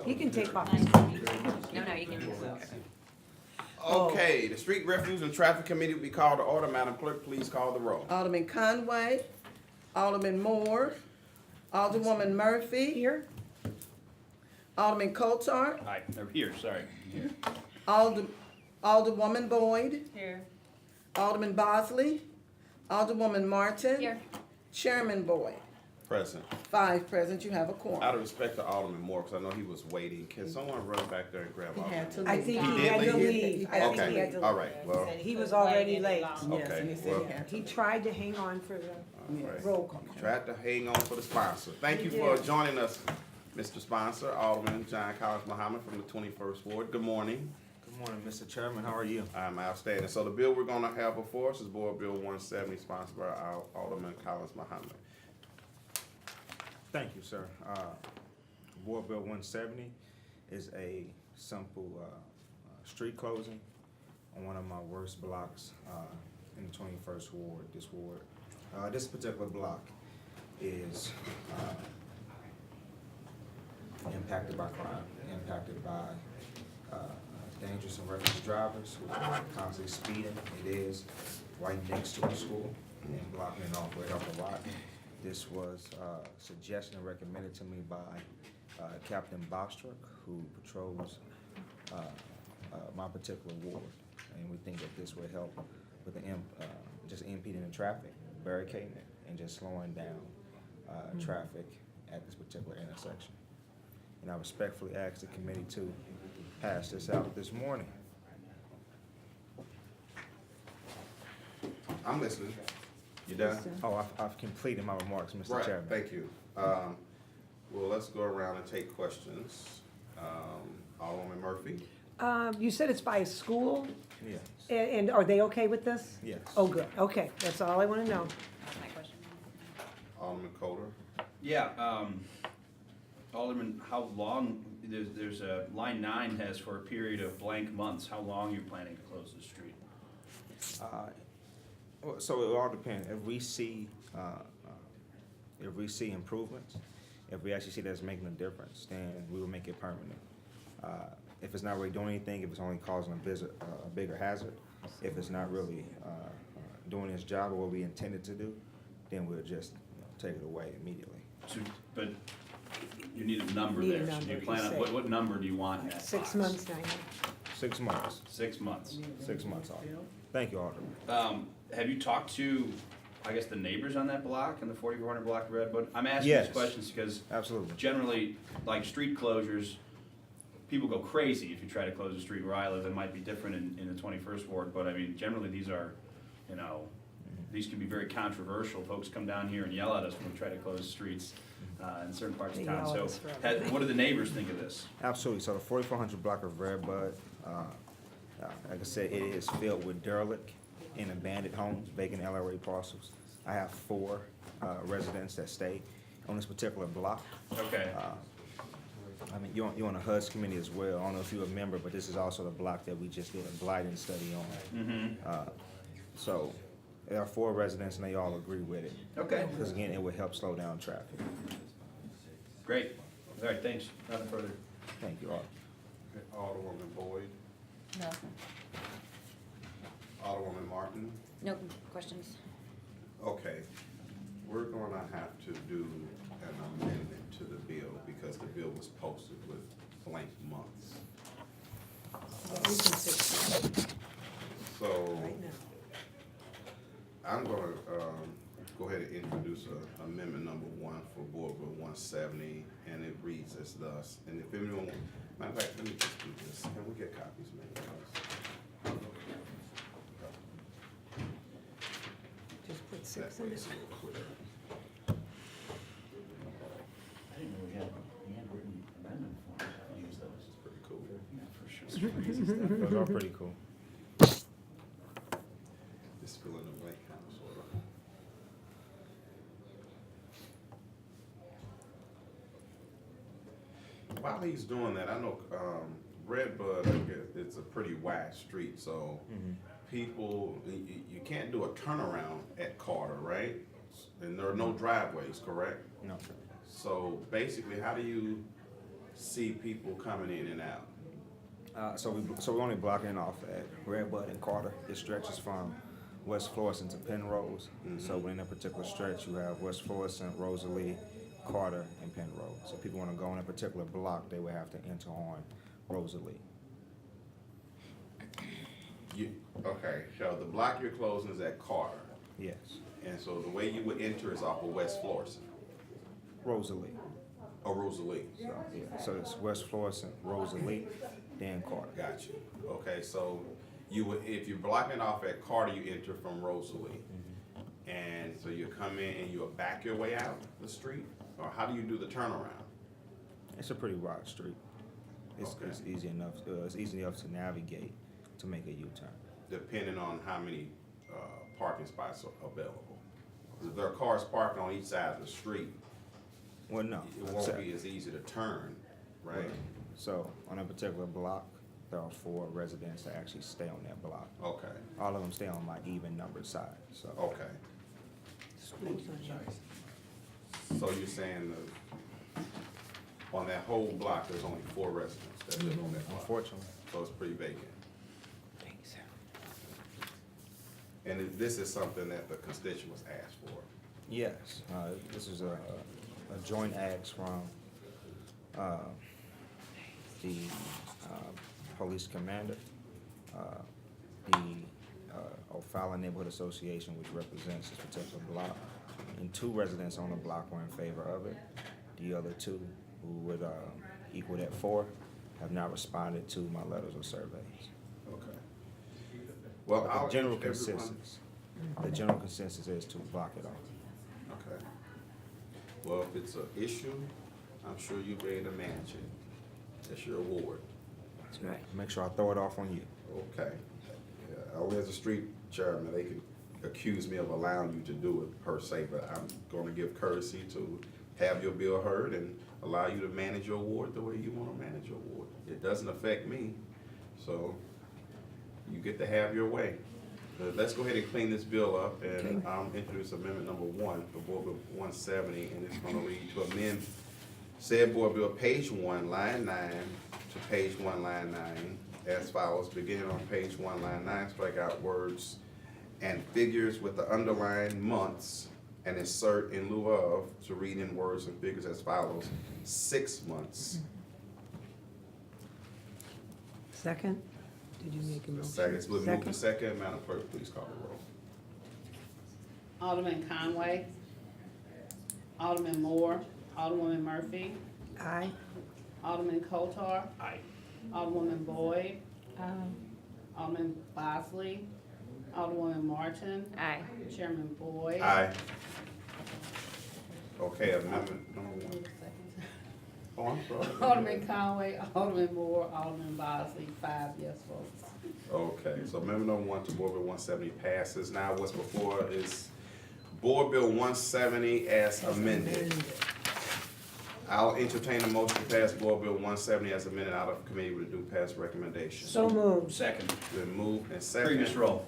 He can take off. No, you can just. Okay, the Street Refuge and Traffic Committee will be called to order. Madam Clerk, please call the roll. Alderman Conway, Alderman Moore, Alderwoman Murphy. Here, Alderman Coulthard, Hi, they're here, sorry. Here. Alderwoman Boyd, Here. Alderman Bosley, Alderwoman Martin. Here. Chairman Boyd. Present. 5 present, you have a quorum. Out of respect to Alderman Moore, because I know he was waiting, can someone run back there and grab He Alderman had to Moore? I leave. think He he had did to leave? leave. I think he Okay, had to all leave. right, well, He was already late. Yes, okay, and he said well, he had He to. tried to hang on for the all right. roll call. Tried to hang on for the sponsor. Thank you He for did. joining us, Mr. Sponsor, Alderman John Collins Muhammad from the 21st Ward. Good morning. Good morning, Mr. Chairman. How are you? I'm outstanding. So the bill we're gonna have before us is Board Bill 170, sponsored by our Alderman Collins Muhammad. Thank you, sir. Board Bill 170 is a simple street closing on one of my worst blocks in the 21st Ward, this ward. This particular block is impacted by crime, impacted by dangerous and reckless drivers who are constantly speeding. It is right next to a school and blocking it off right off the lot. This was a suggestion recommended to me by Captain Bostruck, who patrols my particular ward. And we think that this would help with the just impeding the traffic, barricading it, and just slowing down traffic at this particular intersection. And I respectfully ask the committee to pass this out this morning. I'm listening. You done? Oh, I've completed my remarks, Mr. Right, Chairman. thank you. Well, let's go around and take questions. Alderman Murphy? You said it's by a school, Yes, and are they okay with this? yes. Oh, good, okay, that's all I wanna know. That's my question. Alderman Coder? Yeah, Alderman, how long, there's a, line 9 has for a period of blank months, how long you're planning to close the street? Well, so it all depends. If we see improvements, if we actually see that it's making a difference, then we will make it permanent. If it's not really doing anything, if it's only causing a bigger hazard, if it's not really doing its job or what we intended to do, then we'll just take it away immediately. So, but you need a number Need a there, so number, you he plan on, said. what number do you want in that 6 box? months now. 6 months. 6 months. 6 months, Alderman. Thank you, Alderman. Have you talked to, I guess, the neighbors on that block, on the 4400 block of Redwood? I'm asking Yes. these questions because Absolutely. generally, like street closures, people go crazy if you try to close a street where I live. It might be different in the 21st Ward, but I mean, generally, these are, you know, these can be very controversial. Folks come down here and yell at us when we try to close streets in certain parts of They town. yell at So, us for everything. what do the neighbors think of this? Absolutely. So the 4400 block of Redbud, like I said, it is filled with derelict and abandoned homes, vacant LRA parcels. I have 4 residents that stay on this particular block. Okay. I mean, you're on the HUD's committee as well. I don't know if you're a member, but this is also the block that we just did a blighting study on. Mm-hmm. So there are 4 residents and they all agree with it. Okay, Because again, it would help slow down traffic. great. All right, thanks. Nothing further. Thank you, Alderman. Alderwoman Boyd? No. Alderwoman Martin? No questions. Okay, we're gonna have to do an amendment to the bill because the bill was posted with blank months. We can sit So right now. I'm gonna, go ahead and introduce amendment number 1 for Board Bill 170, and it reads as thus. And if anyone, matter of fact, let me just do this. Can we get copies, man? Just put That 6 way in it's it. real clear. I didn't know we had handwritten amendment forms. I'll use those. It's pretty cool. Yeah, for sure. Those are pretty cool. Just fill in the blank kind of sort of. While he's doing that, I know Redbud, I guess, it's a pretty wide street, so people, you can't do a turnaround at Carter, right? And there are no driveways, correct? No. So basically, how do you see people coming in and out? So we're only blocking off at Redbud and Carter. It stretches from West Florissant to Penrose. So within that particular stretch, you have West Florissant, Rosalie, Carter, and Penrose. So if people want to go on a particular block, they would have to enter on Rosalie. Okay, so the block you're closing is at Carter, Yes, and so the way you would enter is off of West Florissant, Rosalie. or Rosalie. So, yeah. So it's West Florissant, Rosalie, then Carter. Got you. Okay, so you would, if you're blocking off at Carter, you enter from Rosalie. And so you come in and you'll back your way out the street? Or how do you do the turnaround? It's a pretty wide street. It's Okay. it's easy enough to navigate to make a U-turn. Depending on how many parking spots are available. 'Cause if there are cars parked on each side of the street, Well, no. it won't be as easy to turn, right? So on a particular block, there are 4 residents that actually stay on that block. Okay, All of them stay on like even numbered side, so. okay. So you're saying on that whole block, there's only 4 residents that live on that block? Unfortunately. So it's pretty vacant. And this is something that the constituents asked for. Yes, this is a joint ask from the police commander, the O'Fallon Neighborhood Association, which represents this particular block, and 2 residents on the block were in favor of it. The other 2, who would equal that 4, have not responded to my letters or surveys. Okay. Well, But I'll the general everyone- consensus is to block it off. Okay. Well, if it's an issue, I'm sure you'll be able to manage it. That's your award. That's right. Make sure I throw it off on you. Okay. Yeah, only as a street chairman, they can accuse me of allowing you to do it per se, but I'm gonna give courtesy to have your bill heard and allow you to manage your ward the way you wanna manage your ward. It doesn't affect me, so you get to have your way. Let's go ahead and clean this bill up, and Okay. I'll introduce amendment number 1 for Board Bill 170, and it's gonna read to amend said Board Bill page 1, line 9 to page 1, line 9 as follows. Beginning on page 1, line 9, strike out words and figures with the underlined months and insert in lieu of to read in words and figures as follows: 6 months. Second? Did you make a motion? Second, it's been moved to second. Madam Clerk, please call the roll. Alderman Conway, Alderman Moore, Alderwoman Murphy, Aye. Alderman Kotar, Aye. Alderwoman Boyd, Alderman Bosley, Alderwoman Martin, Aye. Chairman Boyd. Aye. Okay, amendment number 1. Oh, I'm sorry. Alderman Conway, Alderman Moore, Alderman Bosley, 5 yes votes. Okay, so amendment number 1 to Board Bill 170 passes. Now what's before is Board Bill 170 as amended. I'll entertain a motion to pass Board Bill 170 as amended out of committee with a due pass recommendation. So moved. Second. Been moved and seconded. Previous roll.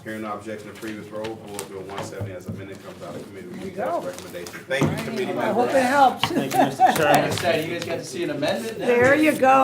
Hearing no objection to previous roll, Board Bill 170 as amended comes out of committee with a There due you pass go. recommendation. Thank you, committee I hope members. it helps. Thank you, Mr. Chairman. Like I said, you guys got to see an amendment now? There you go.